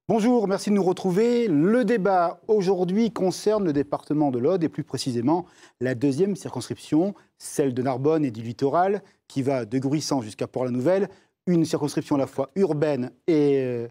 Bonjour, merci de nous retrouver. Le débat aujourd'hui concerne le département de l'Aude et plus précisément la deuxième circonscription, celle de Narbonne et du littoral, qui va de Gruissant jusqu'à Port-la-Nouvelle, une circonscription à la fois urbaine et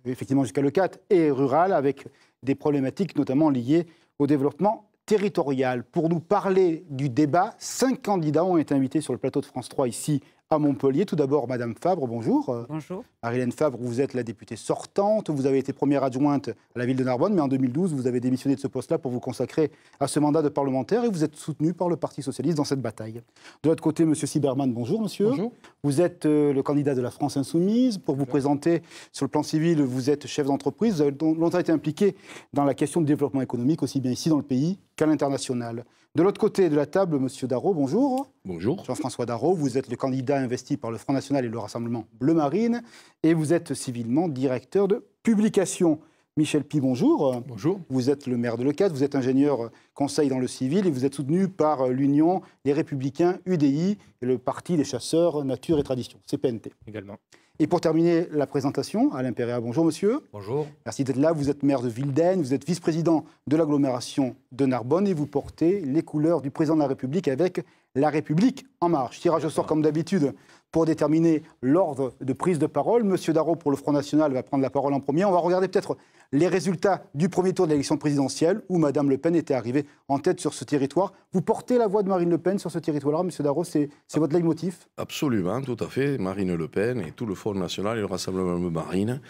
effectivement jusqu'à Leucate et rurale, avec des problématiques notamment liées au développement territorial. Pour nous parler du débat, 5 candidats ont été invités sur le plateau de France 3 ici à Montpellier. Tout d'abord, Madame Fabre, bonjour. Bonjour. Marie-Hélène Fabre, vous êtes la députée sortante. Vous avez été première adjointe à la ville de Narbonne, mais en 2012, vous avez démissionné de ce poste-là pour vous consacrer à ce mandat de parlementaire et vous êtes soutenu par le Parti socialiste dans cette bataille. De l'autre côté, Monsieur Siberman, bonjour, monsieur. Bonjour. Vous êtes le candidat de la France Insoumise. Pour vous présenter sur le plan civil, vous êtes chef d'entreprise. Vous avez longtemps été impliqué dans la question du développement économique, aussi bien ici dans le pays qu'à l'international. De l'autre côté de la table, Monsieur Darro, bonjour. Bonjour. Jean-François Darro, vous êtes le candidat investi par le Front National et le Rassemblement Bleu Marine, et vous êtes civilement directeur de publication. Michel Py, bonjour. Bonjour. Vous êtes le maire de Leucate, vous êtes ingénieur conseil dans le civil et vous êtes soutenu par l'Union, les Républicains, UDI et le Parti des chasseurs, nature et tradition, CPNT. Également. Et pour terminer la présentation, Alain Péréa, bonjour monsieur. Bonjour. Merci d'être là. Vous êtes maire de Vildaine, vous êtes vice-président de l'agglomération de Narbonne et vous portez les couleurs du président de la République avec La République en marche. Tirage au sort comme d'habitude pour déterminer l'ordre de prise de parole. Monsieur Darro pour le Front National va prendre la parole en premier. On va regarder peut-être les résultats du premier tour de l'élection présidentielle où Madame Le Pen était arrivée en tête sur ce territoire. Vous portez la voix de Marine Le Pen sur ce territoire-là, monsieur Darro, c'est votre leitmotiv? Absolument, tout à fait. Marine Le Pen et tout le Front National et le Rassemblement Marine.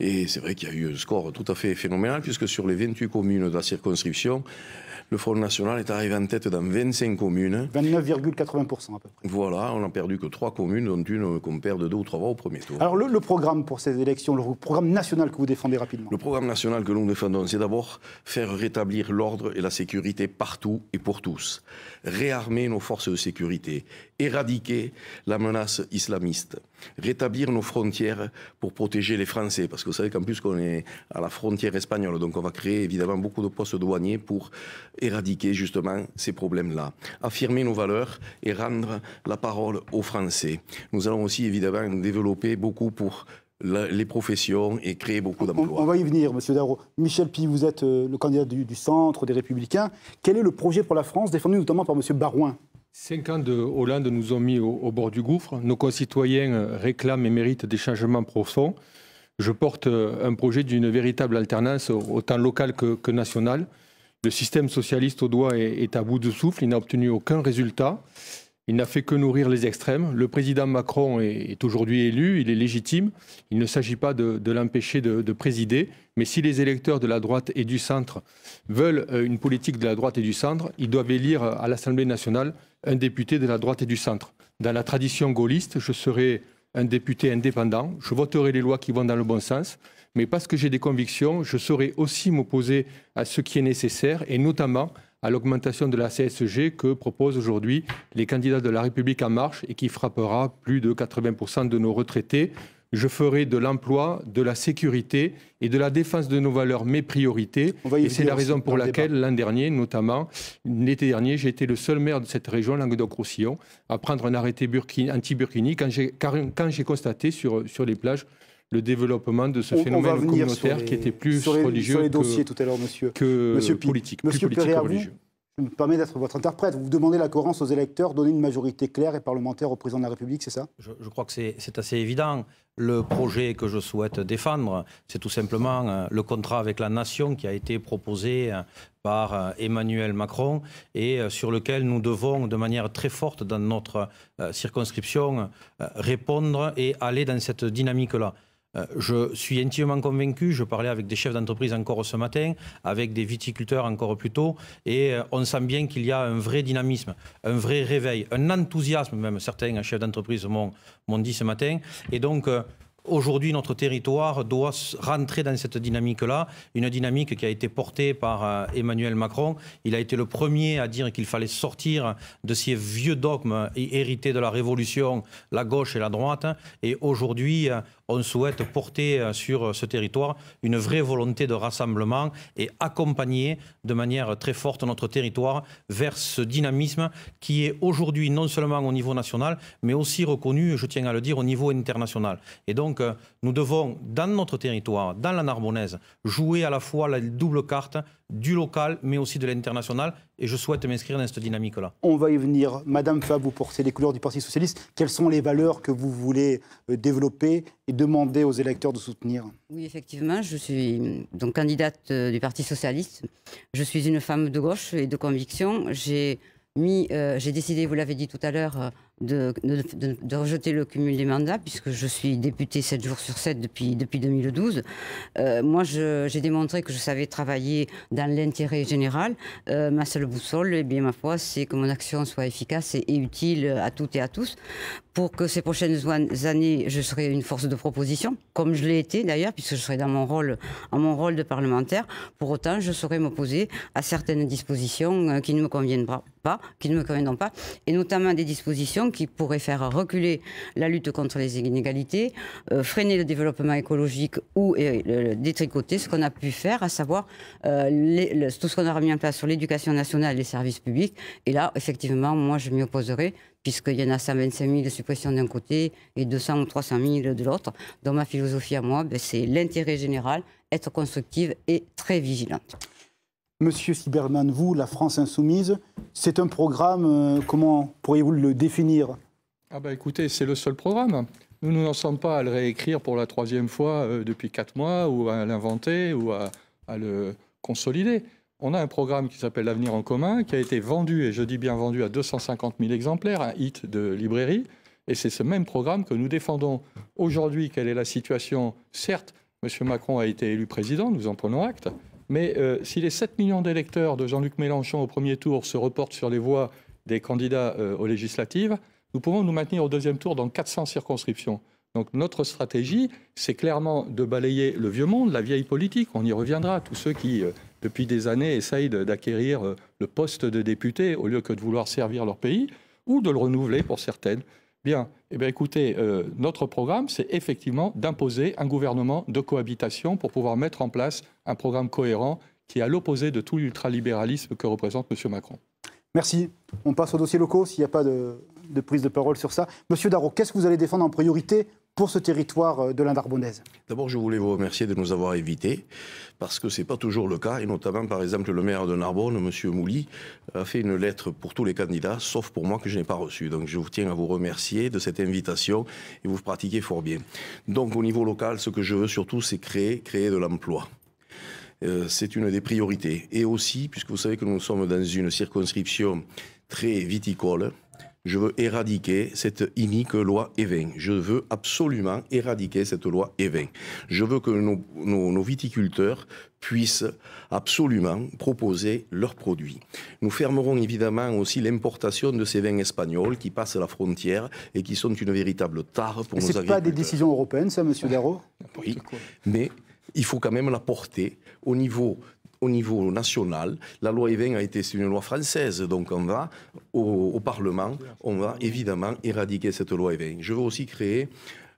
Et c'est vrai qu'il y a eu un score tout à fait phénoménal, puisque sur les 28 communes de la circonscription, le Front National est arrivé en tête dans 25 communes. 29,80% à peu près. Voilà, on n'a perdu que 3 communes, dont une qu'on perd de 2 ou 3 voix au premier tour. Alors le programme pour ces élections, le programme national que vous défendez rapidement. Le programme national que nous défendons, c'est d'abord faire rétablir l'ordre et la sécurité partout et pour tous. Réarmer nos forces de sécurité, éradiquer la menace islamiste, rétablir nos frontières pour protéger les Français, parce que vous savez qu'en plus qu'on est à la frontière espagnole, donc on va créer évidemment beaucoup de postes douaniers pour éradiquer justement ces problèmes-là. Affirmer nos valeurs et rendre la parole aux Français. Nous allons aussi évidemment développer beaucoup pour les professions et créer beaucoup d'emplois. On va y venir, monsieur Darro. Michel Py, vous êtes le candidat du centre, des Républicains. Quel est le projet pour la France, défendu notamment par monsieur Barouin? 5 ans de Hollande nous ont mis au bord du gouffre. Nos concitoyens réclament et méritent des changements profonds. Je porte un projet d'une véritable alternance, autant locale que nationale. Le système socialiste audois est à bout de souffle. Il n'a obtenu aucun résultat. Il n'a fait que nourrir les extrêmes. Le président Macron est aujourd'hui élu, il est légitime. Il ne s'agit pas de l'empêcher de présider. Mais si les électeurs de la droite et du centre veulent une politique de la droite et du centre, ils doivent élire à l'Assemblée nationale un député de la droite et du centre. Dans la tradition gaulliste, je serai un député indépendant. Je voterai les lois qui vont dans le bon sens. Mais parce que j'ai des convictions, je saurai aussi m'opposer à ce qui est nécessaire et notamment à l'augmentation de la CSG que proposent aujourd'hui les candidats de La République en marche et qui frappera plus de 80% de nos retraités. Je ferai de l'emploi, de la sécurité et de la défense de nos valeurs mes priorités. Et c'est la raison pour laquelle l'an dernier, notamment l'été dernier, j'ai été le seul maire de cette région, Languedoc-Roussillon, à prendre un arrêté anti-Burkini quand j'ai constaté sur les plages le développement de ce phénomène communautaire qui était plus religieux que politique. Monsieur Péréa, je me permets d'être votre interprète. Vous demandez la cohérence aux électeurs, donner une majorité claire et parlementaire au président de la République, c'est ça? Je crois que c'est assez évident. Le projet que je souhaite défendre, c'est tout simplement le contrat avec la nation qui a été proposé par Emmanuel Macron et sur lequel nous devons, de manière très forte dans notre circonscription, répondre et aller dans cette dynamique-là. Je suis intimement convaincu, je parlais avec des chefs d'entreprise encore ce matin, avec des viticulteurs encore plus tôt, et on sent bien qu'il y a un vrai dynamisme, un vrai réveil, un enthousiasme même, certains chefs d'entreprise m'ont dit ce matin, et donc aujourd'hui notre territoire doit rentrer dans cette dynamique-là, une dynamique qui a été portée par Emmanuel Macron. Il a été le premier à dire qu'il fallait sortir de ces vieux dogmes hérités de la Révolution, la gauche et la droite, et aujourd'hui on souhaite porter sur ce territoire une vraie volonté de rassemblement et accompagner de manière très forte notre territoire vers ce dynamisme qui est aujourd'hui non seulement au niveau national, mais aussi reconnu, je tiens à le dire, au niveau international. Et donc, nous devons, dans notre territoire, dans la Narbonnaise, jouer à la fois la double carte du local, mais aussi de l'international. Et je souhaite m'inscrire dans cette dynamique-là. On va y venir. Madame Fabre, vous portez les couleurs du Parti socialiste. Quelles sont les valeurs que vous voulez développer et demander aux électeurs de soutenir? Oui, effectivement, je suis donc candidate du Parti socialiste. Je suis une femme de gauche et de conviction. J'ai décidé, vous l'avez dit tout à l'heure, de rejeter le cumul des mandats, puisque je suis députée 7 jours sur 7 depuis 2012. Moi, j'ai démontré que je savais travailler dans l'intérêt général. Ma seule boussole, eh bien, ma foi, c'est que mon action soit efficace et utile à toutes et à tous. Pour que ces prochaines années, je serai une force de proposition, comme je l'ai été d'ailleurs, puisque je serai dans mon rôle de parlementaire. Pour autant, je saurai m'opposer à certaines dispositions qui ne me conviendront pas, et notamment des dispositions qui pourraient faire reculer la lutte contre les inégalités, freiner le développement écologique ou détricoter ce qu'on a pu faire, à savoir tout ce qu'on a remis en place sur l'éducation nationale et les services publics. Et là, effectivement, moi, je m'y opposerai, puisqu'il y en a 125 000 de suppression d'un côté et 200 ou 300 000 de l'autre. Dans ma philosophie à moi, c'est l'intérêt général, être constructive et très vigilante. Monsieur Siberman, vous, la France Insoumise, c'est un programme, comment pourriez-vous le définir? Écoutez, c'est le seul programme. Nous n'en sommes pas à le réécrire pour la 3e fois depuis 4 mois, ou à l'inventer, ou à le consolider. On a un programme qui s'appelle l'Avenir en commun, qui a été vendu, et je dis bien vendu, à 250 000 exemplaires, un hit de librairie. Et c'est ce même programme que nous défendons aujourd'hui. Quelle est la situation? Certes, M. Macron a été élu président, nous en prenons acte. Mais si les 7 millions d'électeurs de Jean-Luc Mélenchon au premier tour se reportent sur les voix des candidats aux législatives, nous pouvons nous maintenir au 2e tour dans 400 circonscriptions. Donc notre stratégie, c'est clairement de balayer le vieux monde, la vieille politique. On y reviendra. Tous ceux qui, depuis des années, essayent d'acquérir le poste de député au lieu que de vouloir servir leur pays, ou de le renouveler pour certaines. Bien, écoutez, notre programme, c'est effectivement d'imposer un gouvernement de cohabitation pour pouvoir mettre en place un programme cohérent qui est à l'opposé de tout l'ultralibéralisme que représente M. Macron. Merci. On passe aux dossiers locaux, s'il n'y a pas de prise de parole sur ça. Monsieur Darro, qu'est-ce que vous allez défendre en priorité pour ce territoire de la Narbonnaise? D'abord, je voulais vous remercier de nous avoir invités, parce que ce n'est pas toujours le cas, et notamment, par exemple, le maire de Narbonne, M. Mouly, a fait une lettre pour tous les candidats, sauf pour moi, que je n'ai pas reçue. Donc, je vous tiens à vous remercier de cette invitation, et vous pratiquez fort bien. Donc, au niveau local, ce que je veux surtout, c'est créer de l'emploi. C'est une des priorités. Et aussi, puisque vous savez que nous sommes dans une circonscription très viticole, je veux éradiquer cette inique loi Évin. Je veux absolument éradiquer cette loi Évin. Je veux que nos viticulteurs puissent absolument proposer leurs produits. Nous fermerons évidemment aussi l'importation de ces vins espagnols qui passent la frontière et qui sont une véritable tare pour nos agriculteurs. Ce n'est pas des décisions européennes, ça, monsieur Darro? Oui, mais il faut quand même la porter au niveau national. La loi Évin c'est une loi française, donc on va au Parlement, on va évidemment éradiquer cette loi Évin. Je veux aussi créer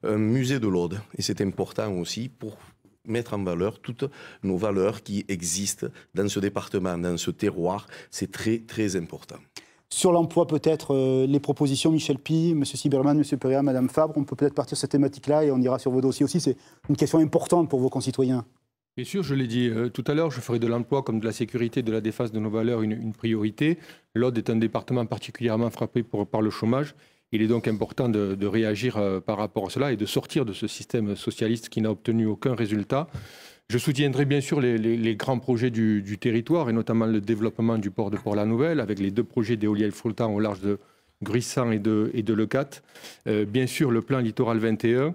un musée de l'Aude, et c'est important aussi pour mettre en valeur toutes nos valeurs qui existent dans ce département, dans ce terroir. C'est très, très important. Sur l'emploi, peut-être, les propositions, Michel Py, M. Siberman, M. Péria, Mme Fabre, on peut peut-être partir sur cette thématique-là et on ira sur vos dossiers aussi. C'est une question importante pour vos concitoyens. Bien sûr, je l'ai dit tout à l'heure, je ferai de l'emploi comme de la sécurité, de la défense de nos valeurs une priorité. L'Aude est un département particulièrement frappé par le chômage. Il est donc important de réagir par rapport à cela et de sortir de ce système socialiste qui n'a obtenu aucun résultat. Je soutiendrai bien sûr les grands projets du territoire et notamment le développement du port de Port-la-Nouvelle avec les 2 projets d'éoliennes flottant au large de Gruissant et de Leucate. Bien sûr, le plan Littoral 21.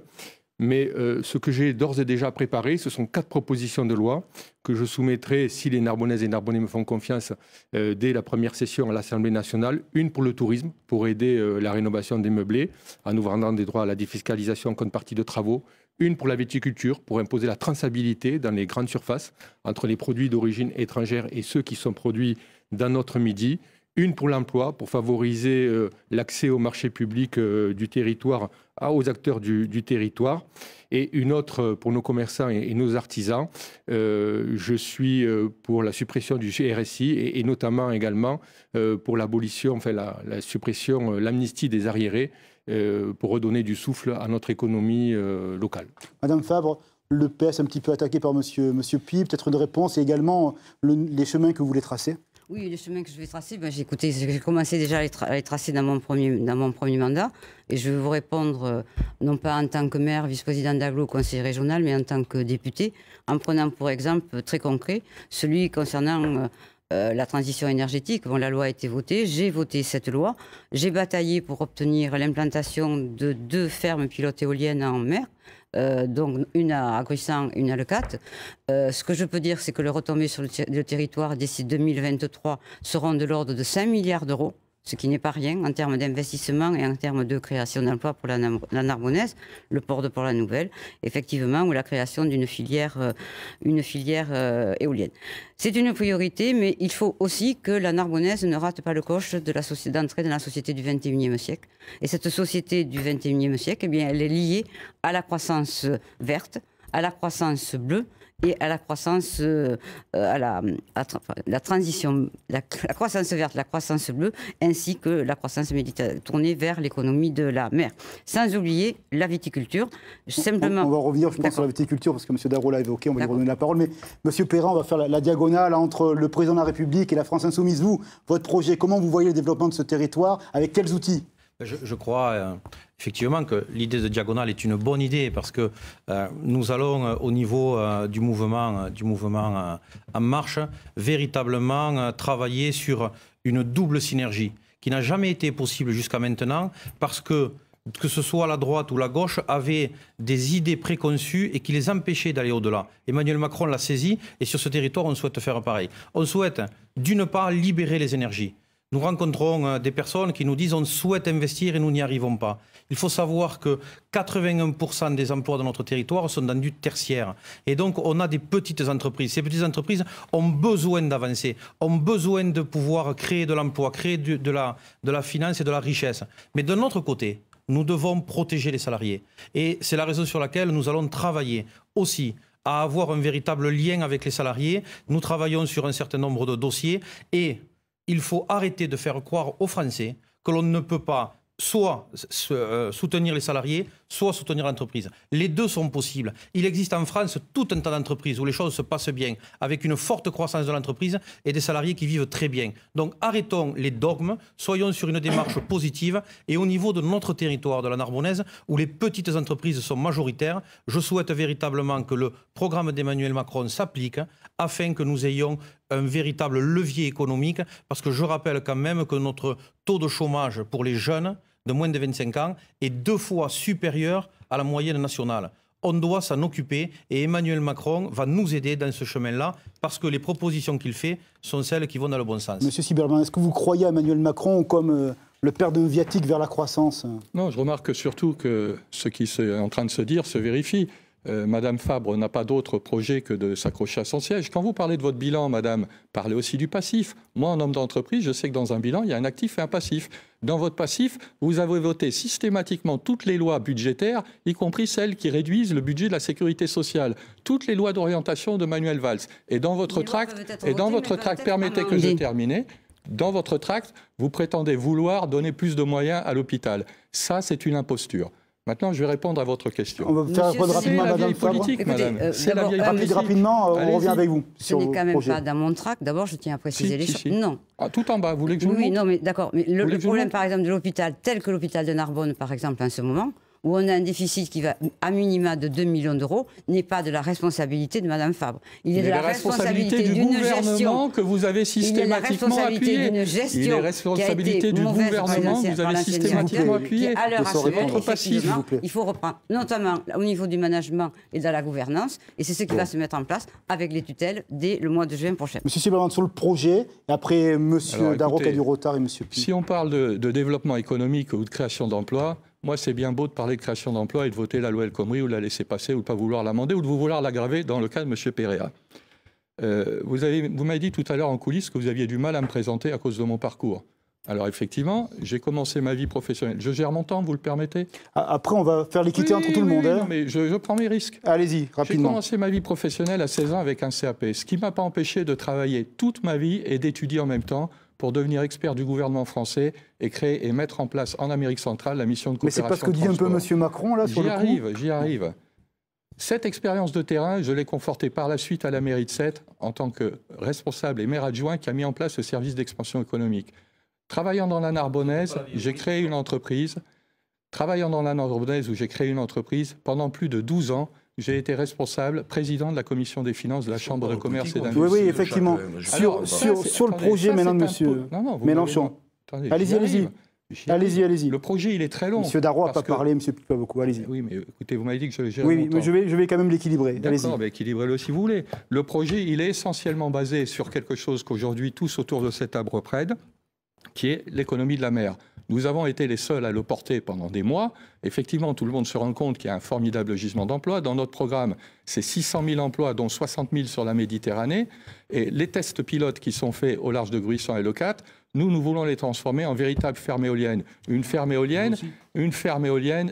Mais ce que j'ai d'ores et déjà préparé, ce sont 4 propositions de loi que je soumettrai, si les Narbonnaises et Narbonnais me font confiance, dès la première session à l'Assemblée nationale. Une pour le tourisme, pour aider la rénovation des meublés, en nous vendant des droits à la défiscalisation comme partie de travaux. Une pour la viticulture, pour imposer la traçabilité dans les grandes surfaces entre les produits d'origine étrangère et ceux qui sont produits dans notre Midi. Une pour l'emploi, pour favoriser l'accès au marché public du territoire aux acteurs du territoire. Et une autre pour nos commerçants et nos artisans. Je suis pour la suppression du RSI et notamment également pour l'abolition, enfin la suppression, l'amnistie des arriérés pour redonner du souffle à notre économie locale. Madame Fabre, le PS un petit peu attaqué par Monsieur Puy, peut-être une réponse et également les chemins que vous voulez tracer. Oui, les chemins que je vais tracer, j'ai commencé déjà à les tracer dans mon premier mandat. Et je vais vous répondre, non pas en tant que maire, vice-président d'Aglo, conseiller régional, mais en tant que député, en prenant pour exemple très concret celui concernant la transition énergétique. Bon, la loi a été votée, j'ai voté cette loi, j'ai bataillé pour obtenir l'implantation de 2 fermes pilotes éoliennes en mer. Donc une à Gruissan, une à Leucate. Ce que je peux dire, c'est que les retombées sur le territoire d'ici 2023 seront de l'ordre de 5 milliards d'euros, ce qui n'est pas rien en termes d'investissement et en termes de création d'emplois pour la Narbonnaise, le port de Port-la-Nouvelle, effectivement, ou la création d'une filière éolienne. C'est une priorité, mais il faut aussi que la Narbonnaise ne rate pas le coche d'entrée dans la société du XXIe siècle. Et cette société du XXIe siècle, eh bien, elle est liée à la croissance verte, à la croissance bleue et à la croissance, la transition, la croissance verte, la croissance bleue, ainsi que la croissance tournée vers l'économie de la mer. Sans oublier la viticulture. Simplement. On va revenir, je pense, sur la viticulture, parce que M. Darro l'a évoqué, on va lui redonner la parole. Mais M. Perrin, on va faire la diagonale entre le président de la République et la France Insoumise. Vous, votre projet, comment vous voyez le développement de ce territoire? Avec quels outils? Je crois effectivement que l'idée de diagonale est une bonne idée parce que nous allons au niveau du mouvement En Marche véritablement travailler sur une double synergie qui n'a jamais été possible jusqu'à maintenant parce que ce soit la droite ou la gauche, avaient des idées préconçues et qui les empêchaient d'aller au-delà. Emmanuel Macron l'a saisi et sur ce territoire, on souhaite faire pareil. On souhaite, d'une part, libérer les énergies. Nous rencontrons des personnes qui nous disent on souhaite investir et nous n'y arrivons pas. Il faut savoir que 81% des emplois de notre territoire sont dans du tertiaire. Et donc on a des petites entreprises. Ces petites entreprises ont besoin d'avancer, ont besoin de pouvoir créer de l'emploi, créer de la finance et de la richesse. Mais de notre côté, nous devons protéger les salariés. Et c'est la raison sur laquelle nous allons travailler aussi à avoir un véritable lien avec les salariés. Nous travaillons sur un certain nombre de dossiers et il faut arrêter de faire croire aux Français que l'on ne peut pas soit soutenir les salariés, soit soutenir l'entreprise. Les deux sont possibles. Il existe en France tout un tas d'entreprises où les choses se passent bien, avec une forte croissance de l'entreprise et des salariés qui vivent très bien. Donc arrêtons les dogmes, soyons sur une démarche positive et au niveau de notre territoire de la Narbonnaise, où les petites entreprises sont majoritaires, je souhaite véritablement que le programme d'Emmanuel Macron s'applique afin que nous ayons un véritable levier économique, parce que je rappelle quand même que notre taux de chômage pour les jeunes de moins de 25 ans est 2 fois supérieur à la moyenne nationale. On doit s'en occuper et Emmanuel Macron va nous aider dans ce chemin-là parce que les propositions qu'il fait sont celles qui vont dans le bon sens. Monsieur Siberman, est-ce que vous croyez à Emmanuel Macron comme le père d'un viatique vers la croissance? Non, je remarque surtout que ce qui est en train de se dire se vérifie. Madame Fabre n'a pas d'autre projet que de s'accrocher à son siège. Quand vous parlez de votre bilan, madame, parlez aussi du passif. Moi, en homme d'entreprise, je sais que dans un bilan, il y a un actif et un passif. Dans votre passif, vous avez voté systématiquement toutes les lois budgétaires, y compris celles qui réduisent le budget de la sécurité sociale. Toutes les lois d'orientation de Manuel Valls. Et dans votre tract, permettez que je termine. Dans votre tract, vous prétendez vouloir donner plus de moyens à l'hôpital. Ça, c'est une imposture. Maintenant, je vais répondre à votre question. On va faire répondre rapidement à Madame Fabre. C'est la vieille politique. Rapidement, on revient avec vous. Ce n'est quand même pas dans mon tract. D'abord, je tiens à préciser les choses. Non. Ah, tout en bas, vous voulez que je vous le montre? Oui, non, mais d'accord. Mais le problème, par exemple, de l'hôpital, tel que l'hôpital de Narbonne, par exemple, en ce moment, où on a un déficit qui va à minima de 2 millions d'euros, n'est pas de la responsabilité de Mme Fabre. Il est de la responsabilité du gouvernement que vous avez systématiquement appuyé. Il est la responsabilité du gouvernement que vous avez systématiquement appuyé. C'est votre passif. Il faut reprendre, notamment au niveau du management et de la gouvernance, et c'est ce qui va se mettre en place avec les tutelles dès le mois de juin prochain. Monsieur Siberman, sur le projet, et après Monsieur Darro qui a du retard et Monsieur Puy. Si on parle de développement économique ou de création d'emplois, moi, c'est bien beau de parler de création d'emplois et de voter la loi El Khomri ou de la laisser passer ou de ne pas vouloir l'amender ou de vouloir l'aggraver dans le cas de M. Perea. Vous m'avez dit tout à l'heure en coulisses que vous aviez du mal à me présenter à cause de mon parcours. Alors effectivement, j'ai commencé ma vie professionnelle. Je gère mon temps, vous le permettez? Après, on va faire l'équité entre tout le monde. Oui, hein. non, mais je prends mes risques. Allez-y, J'ai rapidement. commencé ma vie professionnelle à 16 ans avec un CAP, ce qui ne m'a pas empêché de travailler toute ma vie et d'étudier en même temps pour devenir expert du gouvernement français et créer et mettre en place en Amérique centrale la mission de Mais c'est coopération. pas ce que dit un peu M. Macron, là, sur le coup. J'y arrive. Cette expérience de terrain, je l'ai confortée par la suite à la mairie de Sète en tant que responsable et maire adjoint qui a mis en place le service d'expansion économique. Travaillant dans la Narbonnaise, j'ai créé une entreprise. Travaillant dans la Narbonnaise où j'ai créé une entreprise, pendant plus de 12 ans, j'ai été responsable, président de la commission des finances de la Chambre de commerce et d'industrie. Oui, oui, effectivement. Sur le projet maintenant de M. Mélenchon. Allez-y, allez-y. Allez-y, allez-y. Le projet, il est très long. Monsieur Darrois n'a pas parlé, M. Pipe pas beaucoup. Allez-y. Oui, mais écoutez, vous m'avez dit que je gère Oui, mon mais temps. je vais quand même l'équilibrer. D'accord, mais équilibrez-le si vous voulez. Le projet, il est essentiellement basé sur quelque chose qu'aujourd'hui, tous autour de cette table reprennent, qui est l'économie de la mer. Nous avons été les seuls à le porter pendant des mois. Effectivement, tout le monde se rend compte qu'il y a un formidable gisement d'emplois. Dans notre programme, c'est 600 000 emplois, dont 60 000 sur la Méditerranée. Et les tests pilotes qui sont faits au large de Gruissan et Le Cat, nous voulons les transformer en véritables fermes éoliennes. Une ferme éolienne,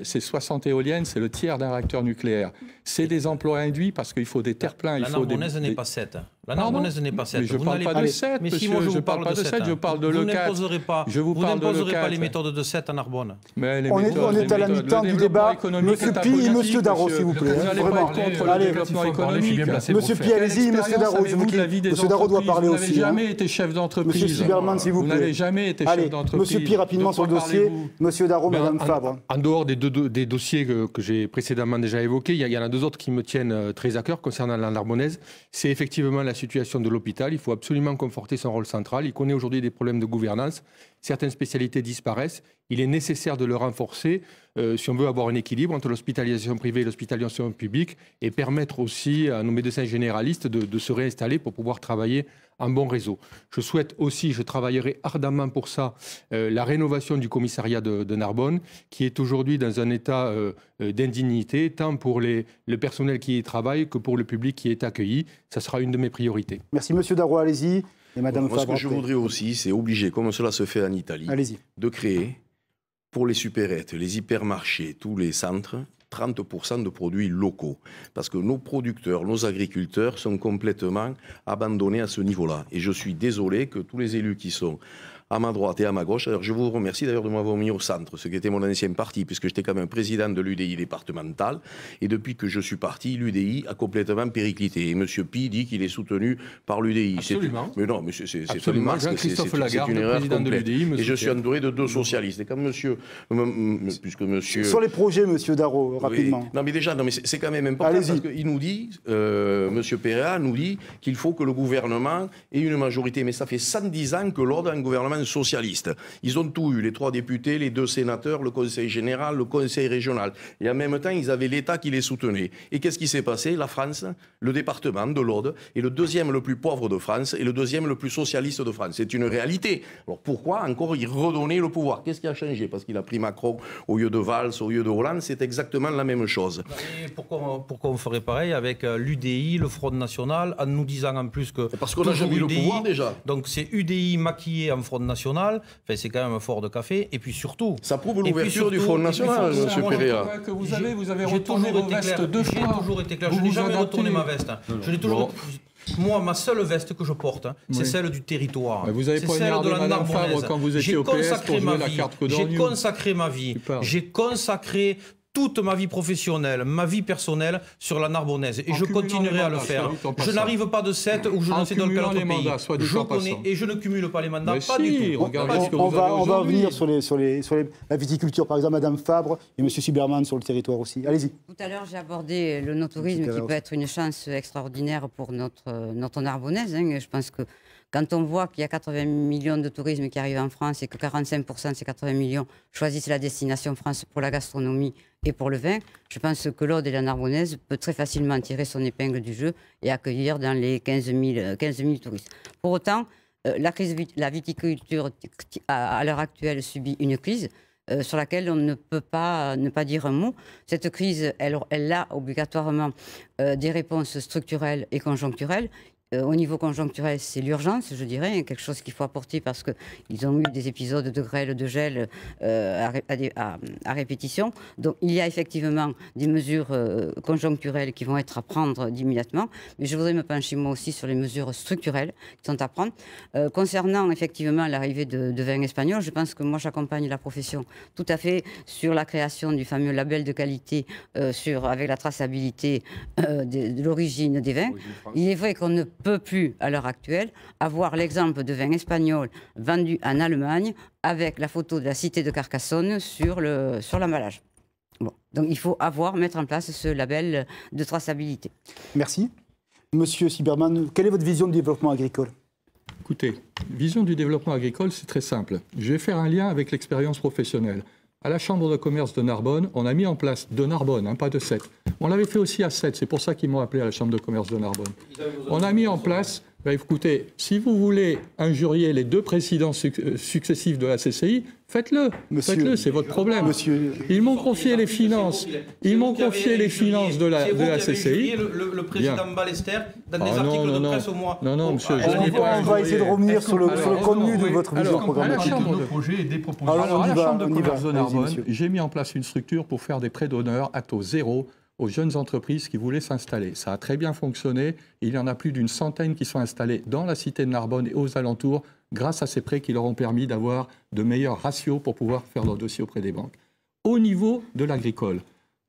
c'est 60 éoliennes, c'est le tiers d'un réacteur nucléaire. C'est des emplois induits parce qu'il faut des terre-pleins. La Narbonnaise n'est pas 7. La Narbonnaise n'est pas 7. Mais je ne parle pas de 7, mais monsieur. si moi Je ne parle pas de 7, je parle de Le Cat. Vous n'imposerez pas les méthodes de 7 à Narbonne. Mais les On méthodes, est à la mi-temps du débat. Monsieur Pi et Monsieur Darrois, s'il vous plaît. Vous n'allez pas contre le développement économique. Monsieur Pi, allez-y, Monsieur Darrois. Monsieur Darrois doit parler Vous n'avez aussi. jamais été chef d'entreprise. Monsieur Silberman, s'il vous plaît. Vous n'avez jamais été Allez, chef d'entreprise. Monsieur Pi, rapidement sur le dossier. Monsieur Darrois, Madame Fabre. En dehors des dossiers que j'ai précédemment déjà évoqués, il y en a deux autres qui me tiennent très à cœur concernant la Narbonnaise. C'est effectivement la situation de l'hôpital. Il faut absolument conforter son rôle central. Il connaît aujourd'hui des problèmes de gouvernance. Certaines spécialités disparaissent. Il est nécessaire de le renforcer si on veut avoir un équilibre entre l'hospitalisation privée et l'hospitalisation publique et permettre aussi à nos médecins généralistes de se réinstaller pour pouvoir travailler en bon réseau. Je souhaite aussi, je travaillerai ardemment pour ça, la rénovation du commissariat de Narbonne, qui est aujourd'hui dans un état d'indignité, tant pour le personnel qui y travaille que pour le public qui est accueilli. Ça sera une de mes priorités. Merci, Monsieur Darrois, allez-y. Et Madame Moi, ce Fabre. que je voudrais aussi, c'est obliger, comme cela se fait en Italie, de créer, pour les supérettes, les hypermarchés, tous les centres, 30% de produits locaux. Parce que nos producteurs, nos agriculteurs sont complètement abandonnés à ce niveau-là. Et je suis désolé que tous les élus qui sont à ma droite et à ma gauche, alors je vous remercie d'ailleurs de m'avoir mis au centre, ce qui était mon ancien parti, puisque j'étais quand même président de l'UDI départemental, et depuis que je suis parti, l'UDI a complètement périclité. Et M. Pi dit qu'il est soutenu par l'UDI. Absolument. Mais non, mais c'est un masque, Jean-Christophe Lagarde, une erreur président complète. de l'UDI. Et je suis entouré de deux socialistes. Et quand puisque monsieur... Sur les projets, Monsieur Darrois, rapidement. Oui. Non, mais déjà, c'est quand même important, parce qu'il nous dit, Monsieur Perea nous dit qu'il faut que le gouvernement ait une majorité. Mais ça fait 110 ans que l'ordre a un gouvernement socialistes. Ils ont tout eu, les 3 députés, les 2 sénateurs, le conseil général, le conseil régional. Et en même temps, ils avaient l'État qui les soutenait. Et qu'est-ce qui s'est passé? La France, le département de l'Aude, est le deuxième le plus pauvre de France et le deuxième le plus socialiste de France. C'est une réalité. Alors pourquoi encore y redonner le pouvoir? Qu'est-ce qui a changé? Parce qu'il a pris Macron au lieu de Valls, au lieu de Hollande, c'est exactement la même chose. Et pourquoi on ferait pareil avec l'UDI, le Front National, en nous disant en plus que... Parce qu'on a jamais eu le pouvoir déjà. Donc c'est UDI maquillé en Front National, enfin, c'est quand même un fort de café, et puis surtout... Ça prouve l'ouverture du Front National, M. Perea. Vous avez retourné vos vestes 2 fois. J'ai toujours été clair, je n'ai jamais retourné ma veste. Je l'ai toujours... Moi, ma seule veste que je porte, c'est celle du territoire. Mais vous avez poignardé Madame Fabre quand vous étiez au PS pour jouer la carte Codorniu. J'ai consacré ma vie. J'ai consacré toute ma vie professionnelle, ma vie personnelle sur la Narbonnaise. Et je continuerai à le faire. Je n'arrive pas de 7 ou je ne sais dans quel autre pays. Je connais et je ne cumule pas les mandats, pas du tout. On va revenir sur la viticulture, par exemple, Madame Fabre et Monsieur Silberman sur le territoire aussi. Allez-y. Tout à l'heure, j'ai abordé le no-tourisme qui peut être une chance extraordinaire pour notre Narbonnaise. Je pense que quand on voit qu'il y a 80 millions de tourisme qui arrivent en France et que 45% de ces 80 millions choisissent la destination France pour la gastronomie et pour le vin, je pense que l'Aude et la Narbonnaise peut très facilement tirer son épingle du jeu et accueillir dans les 15 000 touristes. Pour autant, la viticulture à l'heure actuelle subit une crise sur laquelle on ne peut pas ne pas dire un mot. Cette crise, elle a obligatoirement des réponses structurelles et conjoncturelles. Au niveau conjoncturel, c'est l'urgence, je dirais, quelque chose qu'il faut apporter parce qu'ils ont eu des épisodes de grêle, de gel à répétition. Donc il y a effectivement des mesures conjoncturelles qui vont être à prendre immédiatement, mais je voudrais me pencher moi aussi sur les mesures structurelles qui sont à prendre. Concernant effectivement l'arrivée de vins espagnols, je pense que moi j'accompagne la profession tout à fait sur la création du fameux label de qualité avec la traçabilité de l'origine des vins. Il est vrai qu'on ne peut plus, à l'heure actuelle, avoir l'exemple de vin espagnol vendu en Allemagne avec la photo de la cité de Carcassonne sur l'emballage. Bon. Donc il faut mettre en place ce label de traçabilité. Merci. Monsieur Silberman, quelle est votre vision du développement agricole? Écoutez, vision du développement agricole, c'est très simple. Je vais faire un lien avec l'expérience professionnelle. À la Chambre de commerce de Narbonne, on a mis en place, de Narbonne, hein, pas de Sète. On l'avait fait aussi à Sète, c'est pour ça qu'ils m'ont appelé à la Chambre de commerce de Narbonne. On a mis en place, écoutez, si vous voulez injurier les 2 présidents successifs de la CCI, faites-le. Faites-le, c'est votre problème. Ils m'ont confié les finances. Ils m'ont confié les finances de la CCI. Le président Ballester dans des articles de presse au mois. Non, monsieur, on va essayer de revenir sur le contenu de votre vision programmatique. Alors, à la Chambre de commerce de Narbonne, j'ai mis en place une structure pour faire des prêts d'honneur à taux zéro aux jeunes entreprises qui voulaient s'installer. Ça a très bien fonctionné. Il y en a plus d'une centaine qui sont installées dans la cité de Narbonne et aux alentours grâce à ces prêts qui leur ont permis d'avoir de meilleurs ratios pour pouvoir faire leur dossier auprès des banques. Au niveau de l'agricole,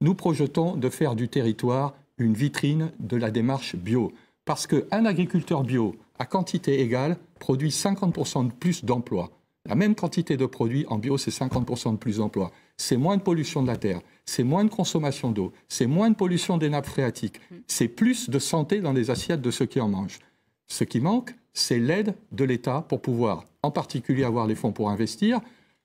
nous projetons de faire du territoire une vitrine de la démarche bio. Parce qu'un agriculteur bio, à quantité égale, produit 50% de plus d'emplois. La même quantité de produits en bio, c'est 50% de plus d'emplois. C'est moins de pollution de la terre, c'est moins de consommation d'eau, c'est moins de pollution des nappes phréatiques, c'est plus de santé dans les assiettes de ceux qui en mangent. Ce qui manque, c'est l'aide de l'État pour pouvoir, en particulier, avoir les fonds pour investir,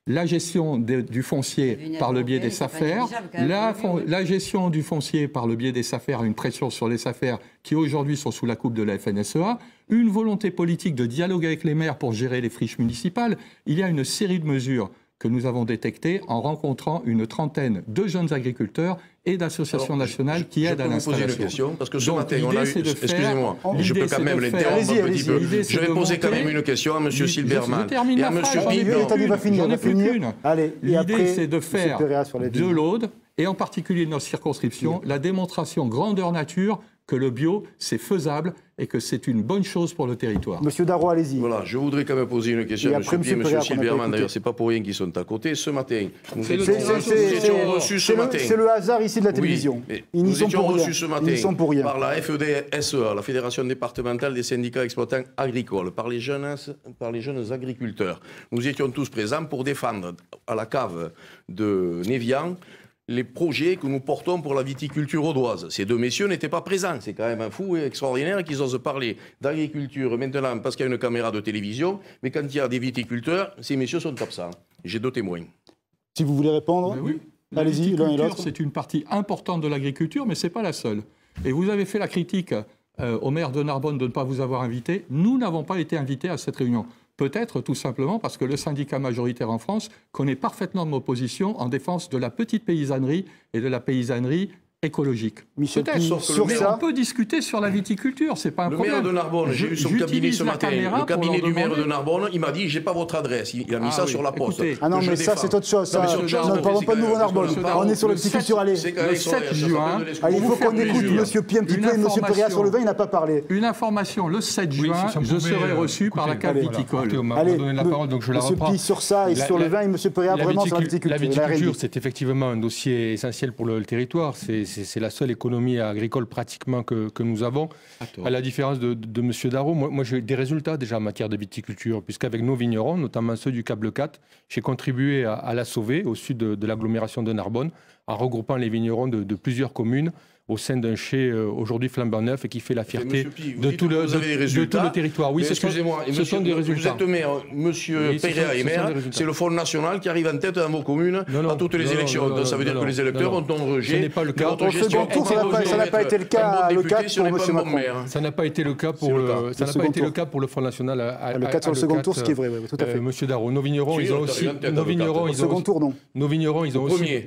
la gestion du foncier par le biais des SAFER, la gestion du foncier par le biais des SAFER, une pression sur les SAFER qui aujourd'hui sont sous la coupe de la FNSEA, une volonté politique de dialogue avec les maires pour gérer les friches municipales. Il y a une série de mesures que nous avons détectées en rencontrant une trentaine de jeunes agriculteurs et d'associations nationales qui aident à l'installation. Je peux vous poser une question, parce que ce matin, on a eu... Excusez-moi, je peux quand même l'interrompre un petit peu. Je vais poser quand même une question à M. Silberman et à M. Bibon. J'en ai plus qu'une. L'idée, c'est de faire de l'Aude, et en particulier dans nos circonscriptions, la démonstration grandeur nature que le bio, c'est faisable et que c'est une bonne chose pour le territoire. Monsieur Darrois, allez-y. Voilà, je voudrais quand même poser une question à M. Pied et M. Silberman. D'ailleurs, c'est pas pour rien qu'ils sont à côté. Ce matin, nous étions reçus ce matin. C'est le hasard ici de la télévision. Oui, nous étions reçus ce matin par la FEDSEA, la Fédération départementale des syndicats exploitants agricoles, par les jeunes agriculteurs. Nous étions tous présents pour défendre à la cave de Névian les projets que nous portons pour la viticulture audoise. Ces 2 messieurs n'étaient pas présents. C'est quand même un fou et extraordinaire qu'ils osent parler d'agriculture maintenant parce qu'il y a une caméra de télévision, mais quand il y a des viticulteurs, ces messieurs sont absents. J'ai 2 témoins. Si vous voulez répondre, oui. Allez-y, l'un et l'autre. C'est une partie importante de l'agriculture, mais ce n'est pas la seule. Et vous avez fait la critique au maire de Narbonne de ne pas vous avoir invité. Nous n'avons pas été invités à cette réunion. Peut-être tout simplement parce que le syndicat majoritaire en France connaît parfaitement nos positions en défense de la petite paysannerie et de la paysannerie écologique. Peut-être. On peut discuter sur la viticulture, c'est pas un problème. Le maire de Narbonne, j'ai eu son cabinet ce matin. Le cabinet du maire de Narbonne, il m'a dit j'ai pas votre adresse. Il a mis ça sur la poste. Ah non, mais ça c'est autre chose. Nous ne parlons pas de nouveau Narbonne. On est sur le viticulture. Allez, le 7 juin. Il faut qu'on écoute M. Pied un petit peu et M. Péréa sur le vin, il n'a pas parlé. Une information, le 7 juin, je serai reçu par la cave viticole. Allez, donné la parole, donc je la reprends. M. Pied sur ça et sur le vin et M. Péréa vraiment sur la viticulture. La viticulture, c'est effectivement un dossier essentiel pour le territoire. C'est la seule économie agricole pratiquement que nous avons. À la différence de M. Darrois, moi j'ai des résultats déjà en matière de viticulture, puisqu'avec nos vignerons, notamment ceux du Câble 4, j'ai contribué à la sauver au sud de l'agglomération de Narbonne, en regroupant les vignerons de plusieurs communes au sein d'un chai aujourd'hui flambant neuf et qui fait la fierté de tout le territoire. Oui, excusez-moi, ce sont des résultats. Vous êtes maire, monsieur Péréa est maire, c'est le Front National qui arrive en tête dans vos communes à toutes les élections. Donc ça veut dire que les électeurs ont un rejet. Ce n'est pas le cas. Au second tour, ça n'a pas été le cas le 4 pour M. Macron. Ça n'a pas été le cas pour le Front National. Le 4 sur le second tour, ce qui est vrai, tout à fait. Monsieur Darrois, nos vignerons, ils ont aussi... Au second tour, non. Nos vignerons, ils ont aussi...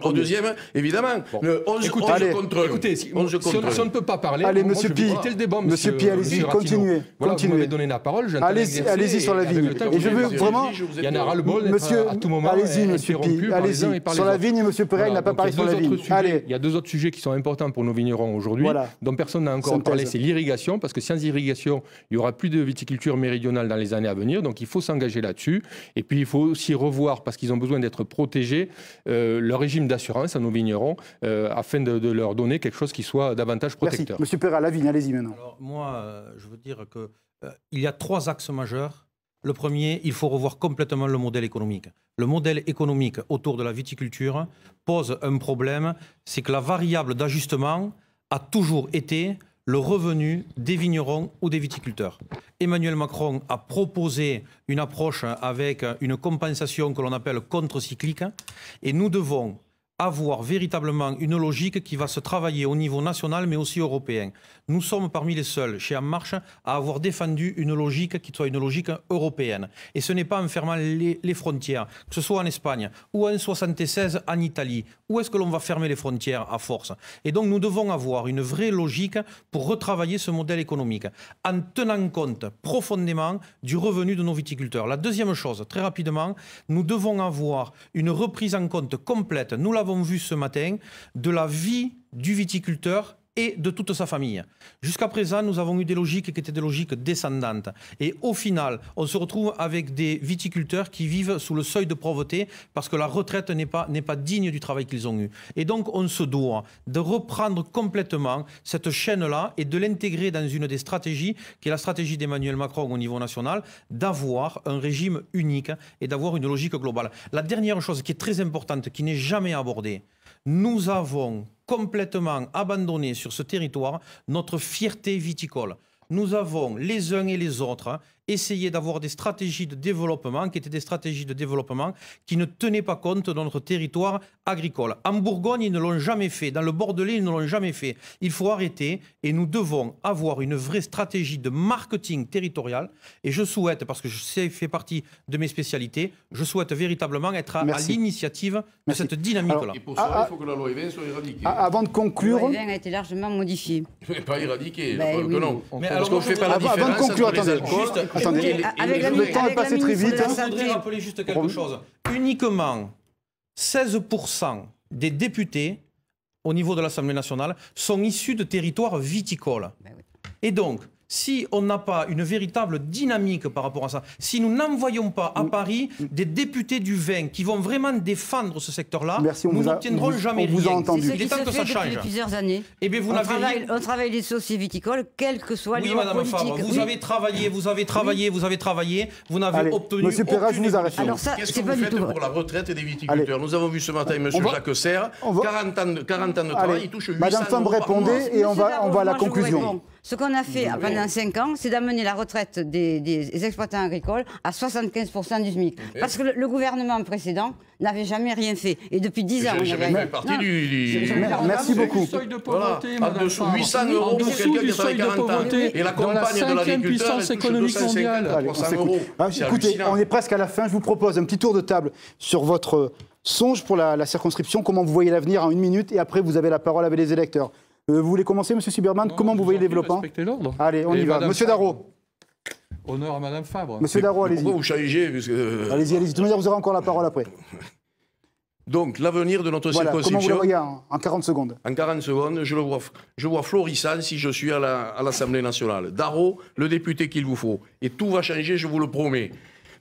Au deuxième, évidemment. Le Écoutez, si on ne peut pas parler, allez, moi, monsieur je vais quitter le débat, Monsieur Pi, allez-y, continuez. Voilà, vous m'avez donné la parole, allez-y sur la vigne. Et je veux vraiment... Il y en a ras-le-bol à tout moment. Allez-y, monsieur Pi, allez-y. Sur la vigne, monsieur Perret, il n'a pas parlé sur la vigne. Il y a 2 autres sujets qui sont importants pour nos vignerons aujourd'hui, dont personne n'a encore parlé, c'est l'irrigation, parce que sans irrigation, il n'y aura plus de viticulture méridionale dans les années à venir, donc il faut s'engager là-dessus. Et puis il faut aussi revoir, parce qu'ils ont besoin d'être protégés, leur régime d'assurance à nos vignerons, afin de leur donner quelque chose qui soit davantage protecteur. Merci. Monsieur Perret, la vigne, allez-y maintenant. Alors moi, je veux dire qu'il y a 3 axes majeurs. Le premier, il faut revoir complètement le modèle économique. Le modèle économique autour de la viticulture pose un problème, c'est que la variable d'ajustement a toujours été le revenu des vignerons ou des viticulteurs. Emmanuel Macron a proposé une approche avec une compensation que l'on appelle contre-cyclique, et nous devons avoir véritablement une logique qui va se travailler au niveau national mais aussi européen. Nous sommes parmi les seuls chez En Marche à avoir défendu une logique qui soit une logique européenne. Et ce n'est pas en fermant les frontières, que ce soit en Espagne ou en 1976 en Italie. Où est-ce que l'on va fermer les frontières à force? Et donc nous devons avoir une vraie logique pour retravailler ce modèle économique en tenant compte profondément du revenu de nos viticulteurs. La deuxième chose, très rapidement, nous devons avoir une reprise en compte complète, nous l'avons vu ce matin, de la vie du viticulteur et de toute sa famille. Jusqu'à présent, nous avons eu des logiques qui étaient des logiques descendantes. Et au final, on se retrouve avec des viticulteurs qui vivent sous le seuil de pauvreté parce que la retraite n'est pas digne du travail qu'ils ont eu. Et donc, on se doit de reprendre complètement cette chaîne-là et de l'intégrer dans une des stratégies, qui est la stratégie d'Emmanuel Macron au niveau national, d'avoir un régime unique et d'avoir une logique globale. La dernière chose qui est très importante, qui n'est jamais abordée, nous avons complètement abandonné sur ce territoire notre fierté viticole. Nous avons, les uns et les autres, essayé d'avoir des stratégies de développement qui étaient des stratégies de développement qui ne tenaient pas compte de notre territoire agricole. En Bourgogne, ils ne l'ont jamais fait. Dans le Bordelais, ils ne l'ont jamais fait. Il faut arrêter et nous devons avoir une vraie stratégie de marketing territorial. Et je souhaite, parce que ça fait partie de mes spécialités, je souhaite véritablement être à l'initiative de cette dynamique-là. Et pour ça, il faut que la loi Evin soit éradiquée. Avant de conclure... La loi Evin a été largement modifiée. Mais pas éradiquée, Ben oui. non. Mais Parce alors, qu'on ne fait pas la différence avant de conclure, entre les alcools. Attendez, le temps est passé très vite. Je voudrais rappeler juste quelque chose. Uniquement 16% des députés au niveau de l'Assemblée nationale sont issus de territoires viticoles. Et donc, si on n'a pas une véritable dynamique par rapport à ça, si nous n'envoyons pas à Paris des députés du vin qui vont vraiment défendre ce secteur-là, nous n'obtiendrons jamais rien. On vous a entendu. C'est ce qui se fait depuis plusieurs années. Eh bien, vous n'avez rien. On travaille les dossiers viticoles, quel que soit le niveau politique. Madame Fabre, vous avez travaillé, vous n'avez obtenu Monsieur Perret, je vous arrête. Alors ça, Qu'est-ce c'est que pas vous du faites tout. pour la retraite des viticulteurs? Nous avons vu ce matin M. Jacques Serre, 40 ans de travail, il touche 800 Madame Fabre, euros par mois. répondez et on va à la conclusion. Ce qu'on a fait pendant 5 ans, c'est d'amener la retraite des exploitants agricoles à 75% du SMIC. Parce que le gouvernement précédent n'avait jamais rien fait. Et depuis 10 ans, on jamais fait partie du... Merci beaucoup. Seuil de pauvreté, Madame Fabre. 800 euros pour quelqu'un qui travaille 40 ans. Et la compagne de l'agriculteur, elle touche 250 à 300 euros. Écoutez, on est presque à la fin. Je vous propose un petit tour de table sur votre songe pour la circonscription. Comment vous voyez l'avenir en 1 minute. Et après, vous avez la parole avec les électeurs. Vous voulez commencer, M. Silberman? Comment vous voyez le développement? Respectez l'ordre. Allez, on y va. Monsieur Darro. Honneur à Madame Fabre. Monsieur Darro, allez-y. Pourquoi vous changez? Allez-y. De toute manière, vous aurez encore la parole après. Donc, l'avenir de notre Voilà, comment vous le circonscription... voyez en 40 secondes? En 40 secondes, je vois florissant si je suis à l'Assemblée nationale. Darro, le député qu'il vous faut. Et tout va changer, je vous le promets.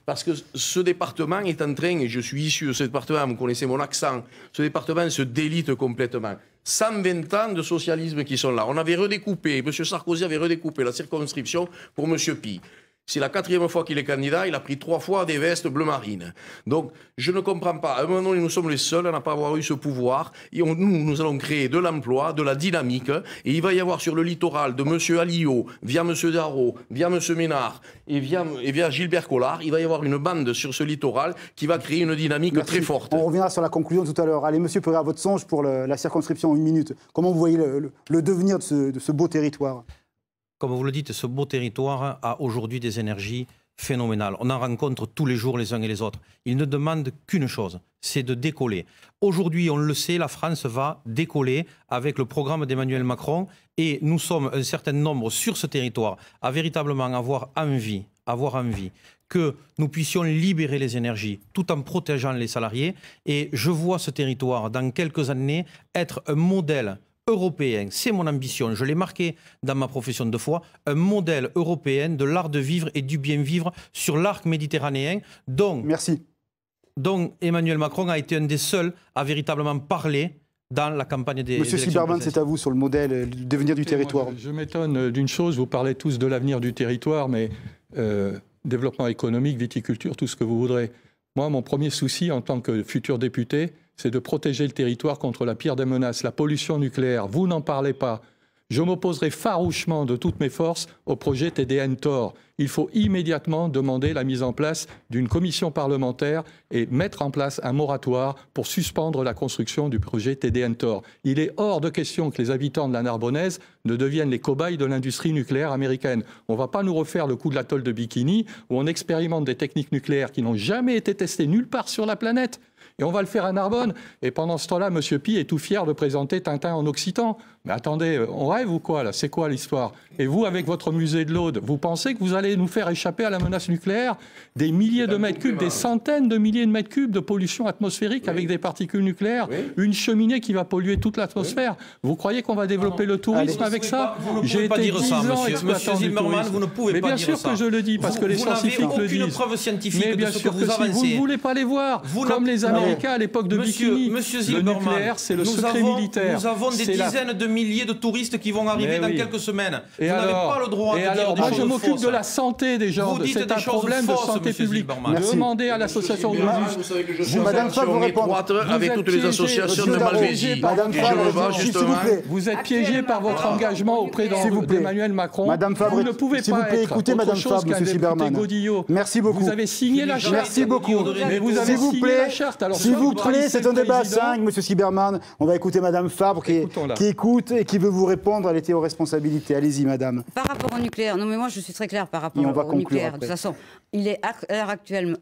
Parce que ce département est en train, et je suis issu de ce département, vous connaissez mon accent, ce département se délite complètement. 120 ans de socialisme qui sont là. On avait redécoupé, M. Sarkozy avait redécoupé la circonscription pour M. Pi. C'est la 4e fois qu'il est candidat, il a pris 3 fois des vestes bleu marine. Donc, je ne comprends pas. À un moment donné, nous sommes les seuls à ne pas avoir eu ce pouvoir. Et nous allons créer de l'emploi, de la dynamique. Et il va y avoir sur le littoral de M. Alliot, via M. Darro, via M. Ménard et via Gilbert Collard, il va y avoir une bande sur ce littoral qui va créer une dynamique très forte. On reviendra sur la conclusion tout à l'heure. Allez, M. Perret, votre songe pour la circonscription en 1 minute. Comment vous voyez le devenir de ce beau territoire? Comme vous le dites, ce beau territoire a aujourd'hui des énergies phénoménal. On en rencontre tous les jours les uns et les autres. Ils ne demandent qu'une chose, c'est de décoller. Aujourd'hui, on le sait, la France va décoller avec le programme d'Emmanuel Macron et nous sommes un certain nombre sur ce territoire à véritablement avoir envie que nous puissions libérer les énergies tout en protégeant les salariés. Et je vois ce territoire, dans quelques années, être un modèle européen. C'est mon ambition, je l'ai marqué dans ma profession de foi, un modèle européen de l'art de vivre et du bien vivre sur l'arc méditerranéen dont Emmanuel Macron a été un des seuls à véritablement parler dans la campagne des Monsieur Siberman, c'est à vous sur le modèle du devenir du territoire. Je m'étonne d'une chose, vous parlez tous de l'avenir du territoire, mais développement économique, viticulture, tout ce que vous voudrez. Moi, mon premier souci en tant que futur député, c'est de protéger le territoire contre la pire des menaces, la pollution nucléaire. Vous n'en parlez pas. Je m'opposerai farouchement de toutes mes forces au projet TDN-TOR. Il faut immédiatement demander la mise en place d'une commission parlementaire et mettre en place un moratoire pour suspendre la construction du projet TDN-TOR. Il est hors de question que les habitants de la Narbonnaise ne deviennent les cobayes de l'industrie nucléaire américaine. On ne va pas nous refaire le coup de l'atoll de Bikini où on expérimente des techniques nucléaires qui n'ont jamais été testées nulle part sur la planète. Et on va le faire à Narbonne. Et pendant ce temps-là, M. Pi est tout fier de présenter Tintin en occitan. Mais attendez, on rêve ou quoi, là? C'est quoi l'histoire? Et vous, avec votre musée de l'Aude, vous pensez que vous allez nous faire échapper à la menace nucléaire? Des milliers de mètres cubes, des centaines de milliers de mètres cubes de pollution atmosphérique avec des particules nucléaires, une cheminée qui va polluer toute l'atmosphère. Vous croyez qu'on va développer le tourisme avec ça? J'ai été 10 ans exploitant du tourisme. Vous ne pouvez pas dire ça. Mais bien sûr que je le dis, parce que les scientifiques le disent. Vous n'avez aucune preuve scientifique de ce que vous avancez. Vous ne voulez pas les voir, comme les Américains à l'époque de Bikini. Le nucléaire, c'est le secret militaire. Nous avons des dizaines de milliers de touristes qui vont arriver dans quelques semaines. Vous n'avez pas le droit de dire des choses fausses. Moi, je m'occupe de la santé des gens. C'est un problème de santé publique. Demandez à l'association Madame Fabre, vous répondre. Avec toutes les associations de Malvésie. Madame Fabre, s'il vous plaît. Vous êtes piégé par votre engagement auprès d'Emmanuel Macron. Madame Fabre, vous ne pouvez pas être écouter Madame Fabre, Monsieur Siberman. Merci beaucoup. Vous avez signé la charte. Merci beaucoup. Mais vous avez signé la charte. S'il vous plaît, c'est un débat à 5, Monsieur Siberman. On va écouter Madame Fabre qui écoute et qui veut vous répondre. Elle était aux responsabilités. Allez-y, Madame. Par rapport au nucléaire, non mais moi je suis très claire par rapport au nucléaire. De toute façon, il est à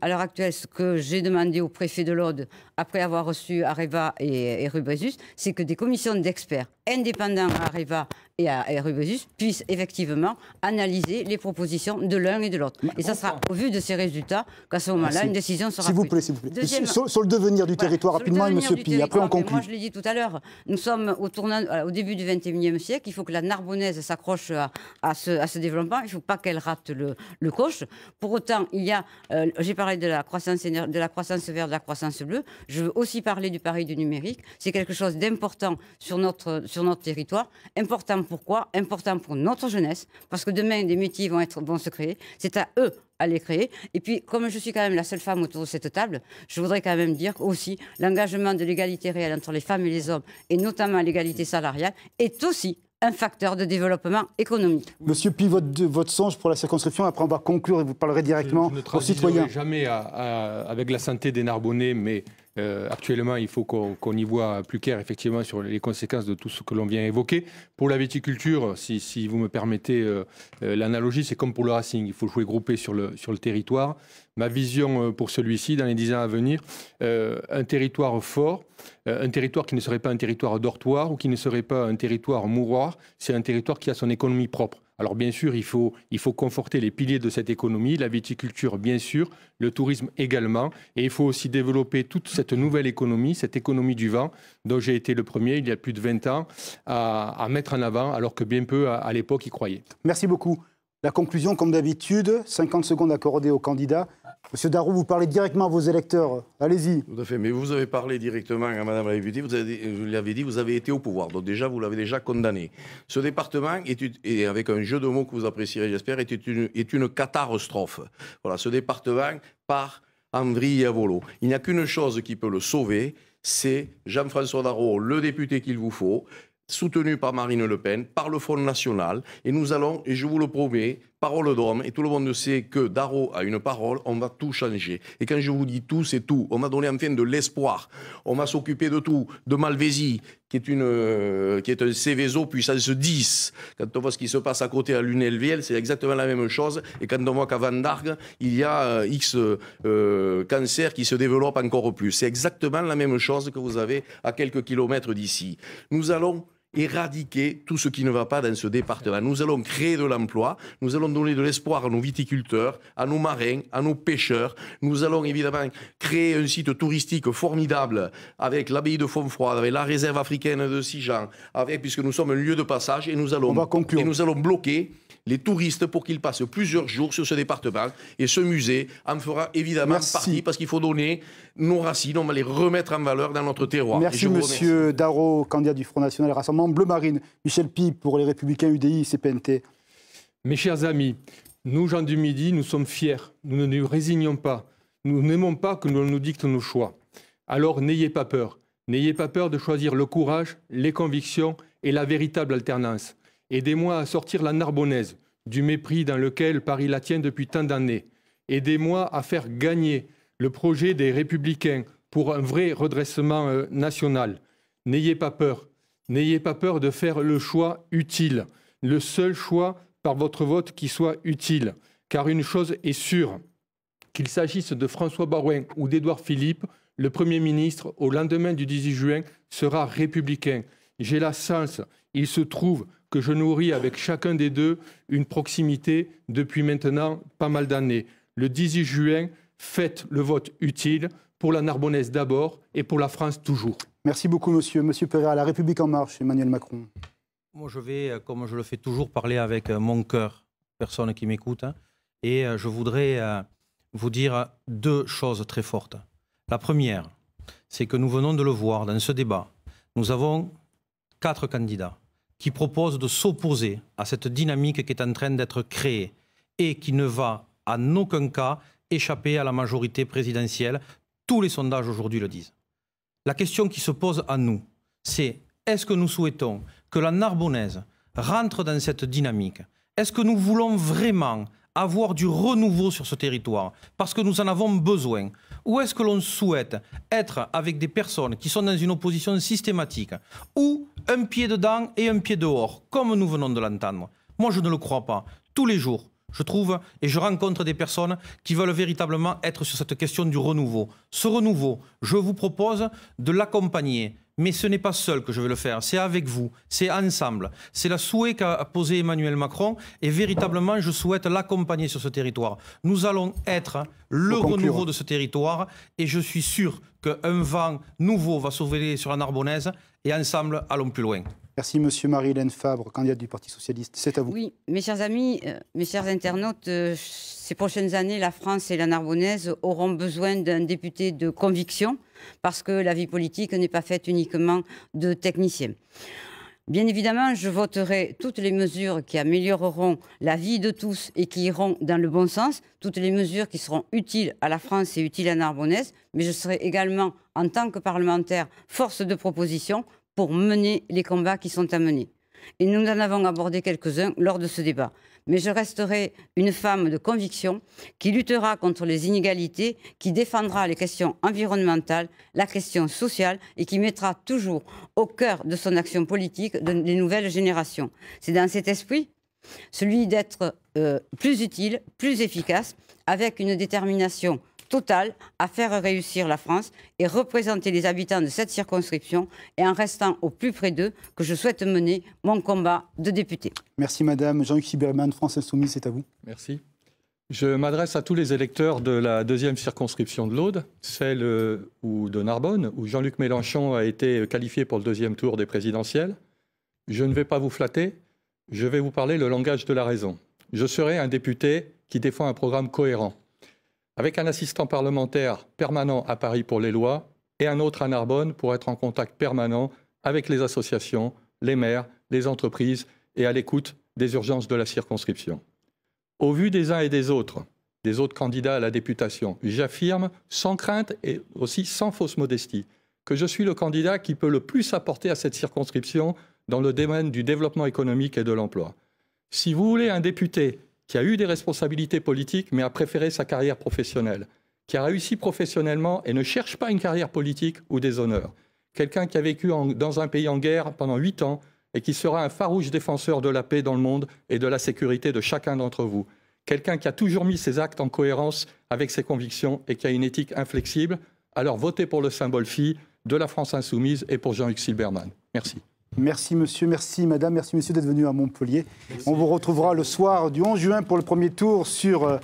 l'heure actuelle, ce que j'ai demandé au préfet de l'Aude, après avoir reçu Areva et Rubresus, c'est que des commissions d'experts indépendants à Areva et à Rubresus puissent effectivement analyser les propositions de l'un et de l'autre. Et ça sera au vu de ces résultats qu'à ce moment-là, une décision sera prise. S'il vous plaît. Sur le devenir du territoire, rapidement, et M. Pi. Après, on conclut. Moi, je l'ai dit tout à l'heure, nous sommes au début du XXIe siècle. Il faut que la Narbonnaise s'accroche à ce développement. Il ne faut pas qu'elle rate le coche. Pour autant, j'ai parlé de la croissance verte, de la croissance bleue. Je veux aussi parler du pari du numérique. C'est quelque chose d'important sur notre territoire. Important pourquoi? Important pour notre jeunesse, parce que demain, des métiers vont se créer. C'est à eux à les créer. Et puis, comme je suis quand même la seule femme autour de cette table, je voudrais quand même dire aussi l'engagement de l'égalité réelle entre les femmes et les hommes, et notamment l'égalité salariale, est aussi un facteur de développement économique. Monsieur Pi, votre songe pour la circonscription, après on va conclure et vous parlerez directement aux citoyens. Je ne jamais avec la santé des Narbonnais, mais actuellement, il faut qu'on y voit plus clair effectivement sur les conséquences de tout ce que l'on vient évoquer. Pour la viticulture, si vous me permettez l'analogie, c'est comme pour le racing. Il faut jouer groupé sur le territoire. Ma vision pour celui-ci, dans les 10 ans à venir, un territoire fort, un territoire qui ne serait pas un territoire dortoir ou qui ne serait pas un territoire mouroir, c'est un territoire qui a son économie propre. Alors bien sûr, il faut conforter les piliers de cette économie, la viticulture bien sûr, le tourisme également, et il faut aussi développer toute cette nouvelle économie, cette économie du vin, dont j'ai été le premier il y a plus de 20 ans à mettre en avant, alors que bien peu à l'époque y croyaient. Merci beaucoup. La conclusion, comme d'habitude, 50 secondes accordées aux candidats. Monsieur Darroux, vous parlez directement à vos électeurs. Allez-y. Tout à fait. Mais vous avez parlé directement à Madame la députée. Je lui avais dit, vous avez été au pouvoir. Donc déjà, vous l'avez déjà condamné. Ce département, et avec un jeu de mots que vous apprécierez, j'espère, est une catastrophe. Voilà, ce département part en vrille et à volo. Il n'y a qu'une chose qui peut le sauver, c'est Jean-François Darroux, le député qu'il vous faut, soutenu par Marine Le Pen, par le Front National. Et nous allons, et je vous le promets, parole d'homme, et tout le monde sait que Darro a une parole, on va tout changer. Et quand je vous dis tout, c'est tout. On m'a donné enfin de l'espoir. On va s'occuper de tout. De Malvézy, qui est un Céveso puissance 10. Quand on voit ce qui se passe à côté à Lunel-Viel, c'est exactement la même chose. Et quand on voit qu'à Van d'Argue, il y a X cancers qui se développent encore plus. C'est exactement la même chose que vous avez à quelques kilomètres d'ici. Nous allons éradiquer tout ce qui ne va pas dans ce département. Nous allons créer de l'emploi, nous allons donner de l'espoir à nos viticulteurs, à nos marins, à nos pêcheurs. Nous allons évidemment créer un site touristique formidable avec l'abbaye de Fontfroide, avec la réserve africaine de Sijan, puisque nous sommes un lieu de passage et nous allons bloquer les touristes pour qu'ils passent plusieurs jours sur ce département. Et ce musée en fera évidemment partie, parce qu'il faut donner nos racines, on va les remettre en valeur dans notre terroir. Merci monsieur Darro, candidat du Front National et Rassemblement Bleu Marine. Michel Py pour les Républicains UDI, CPNT. Mes chers amis, nous, gens du Midi, nous sommes fiers. Nous ne nous résignons pas. Nous n'aimons pas que l'on nous dicte nos choix. Alors n'ayez pas peur. N'ayez pas peur de choisir le courage, les convictions et la véritable alternance. Aidez-moi à sortir la Narbonnaise du mépris dans lequel Paris la tient depuis tant d'années. Aidez-moi à faire gagner le projet des Républicains pour un vrai redressement national. N'ayez pas peur. N'ayez pas peur de faire le choix utile. Le seul choix par votre vote qui soit utile. Car une chose est sûre, qu'il s'agisse de François Baroin ou d'Édouard Philippe, le Premier ministre, au lendemain du 18 juin, sera républicain. J'ai la chance, il se trouve que je nourris avec chacun des deux une proximité depuis maintenant pas mal d'années. Le 18 juin, faites le vote utile pour la Narbonnaise d'abord et pour la France toujours. Merci beaucoup, monsieur. Monsieur Pereira, La République En Marche, Emmanuel Macron. Moi, je vais, comme je le fais toujours, parler avec mon cœur, personne qui m'écoute. Et je voudrais vous dire deux choses très fortes. La première, c'est que nous venons de le voir dans ce débat. Nous avons 4 candidats qui proposent de s'opposer à cette dynamique qui est en train d'être créée et qui ne va en aucun cas échapper à la majorité présidentielle. Tous les sondages aujourd'hui le disent. La question qui se pose à nous, c'est est-ce que nous souhaitons que la Narbonnaise rentre dans cette dynamique? Est-ce que nous voulons vraiment avoir du renouveau sur ce territoire parce que nous en avons besoin? Ou est-ce que l'on souhaite être avec des personnes qui sont dans une opposition systématique ou un pied dedans et un pied dehors, comme nous venons de l'entendre? Moi, je ne le crois pas. Tous les jours, je trouve et je rencontre des personnes qui veulent véritablement être sur cette question du renouveau. Ce renouveau, je vous propose de l'accompagner. Mais ce n'est pas seul que je vais le faire, c'est avec vous, c'est ensemble. C'est le souhait qu'a posé Emmanuel Macron et véritablement je souhaite l'accompagner sur ce territoire. Nous allons être le renouveau de ce territoire et je suis sûr qu'un vent nouveau va s'ouvrir sur la Narbonnaise et ensemble allons plus loin. Merci monsieur Marie-Hélène Fabre, candidate du Parti Socialiste. C'est à vous. Oui, mes chers amis, mes chers internautes, ces prochaines années, la France et la Narbonnaise auront besoin d'un député de conviction parce que la vie politique n'est pas faite uniquement de techniciens. Bien évidemment, je voterai toutes les mesures qui amélioreront la vie de tous et qui iront dans le bon sens, toutes les mesures qui seront utiles à la France et utiles à la Narbonnaise, mais je serai également, en tant que parlementaire, force de proposition pour mener les combats qui sont à mener. Et nous en avons abordé quelques-uns lors de ce débat. Mais je resterai une femme de conviction qui luttera contre les inégalités, qui défendra les questions environnementales, la question sociale et qui mettra toujours au cœur de son action politique les nouvelles générations. C'est dans cet esprit, celui d'être plus utile, plus efficace, avec une détermination totale à faire réussir la France et représenter les habitants de cette circonscription et en restant au plus près d'eux que je souhaite mener mon combat de député. Merci madame. Jean-Luc Siberman, France Insoumise, c'est à vous. Merci. Je m'adresse à tous les électeurs de la 2e circonscription de l'Aude, celle de Narbonne, où Jean-Luc Mélenchon a été qualifié pour le 2e tour des présidentielles. Je ne vais pas vous flatter, je vais vous parler le langage de la raison. Je serai un député qui défend un programme cohérent, avec un assistant parlementaire permanent à Paris pour les lois et un autre à Narbonne pour être en contact permanent avec les associations, les maires, les entreprises et à l'écoute des urgences de la circonscription. Au vu des uns et des autres candidats à la députation, j'affirme sans crainte et aussi sans fausse modestie que je suis le candidat qui peut le plus apporter à cette circonscription dans le domaine du développement économique et de l'emploi. Si vous voulez un député qui a eu des responsabilités politiques, mais a préféré sa carrière professionnelle, qui a réussi professionnellement et ne cherche pas une carrière politique ou des honneurs. Quelqu'un qui a vécu dans un pays en guerre pendant 8 ans et qui sera un farouche défenseur de la paix dans le monde et de la sécurité de chacun d'entre vous. Quelqu'un qui a toujours mis ses actes en cohérence avec ses convictions et qui a une éthique inflexible. Alors votez pour le symbole Phi de la France Insoumise et pour Jean-Luc Silberman. Merci. Merci monsieur, merci madame, merci monsieur d'être venu à Montpellier. Merci. On vous retrouvera le soir du 11 juin pour le premier tour sur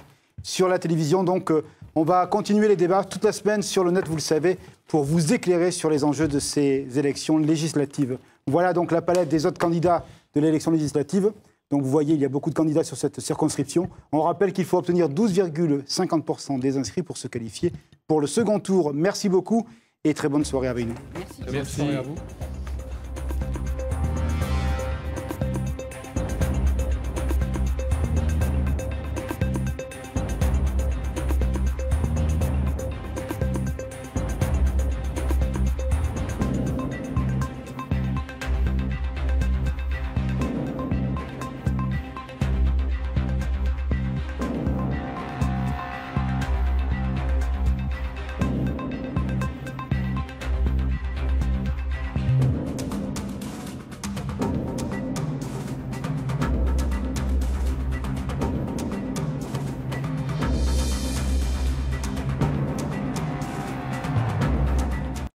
la télévision. Donc on va continuer les débats toute la semaine sur le net, vous le savez, pour vous éclairer sur les enjeux de ces élections législatives. Voilà donc la palette des autres candidats de l'élection législative. Donc vous voyez, il y a beaucoup de candidats sur cette circonscription. On rappelle qu'il faut obtenir 12,50% des inscrits pour se qualifier pour le second tour. Merci beaucoup et très bonne soirée avec nous. Merci. Merci. Bonne soirée à vous.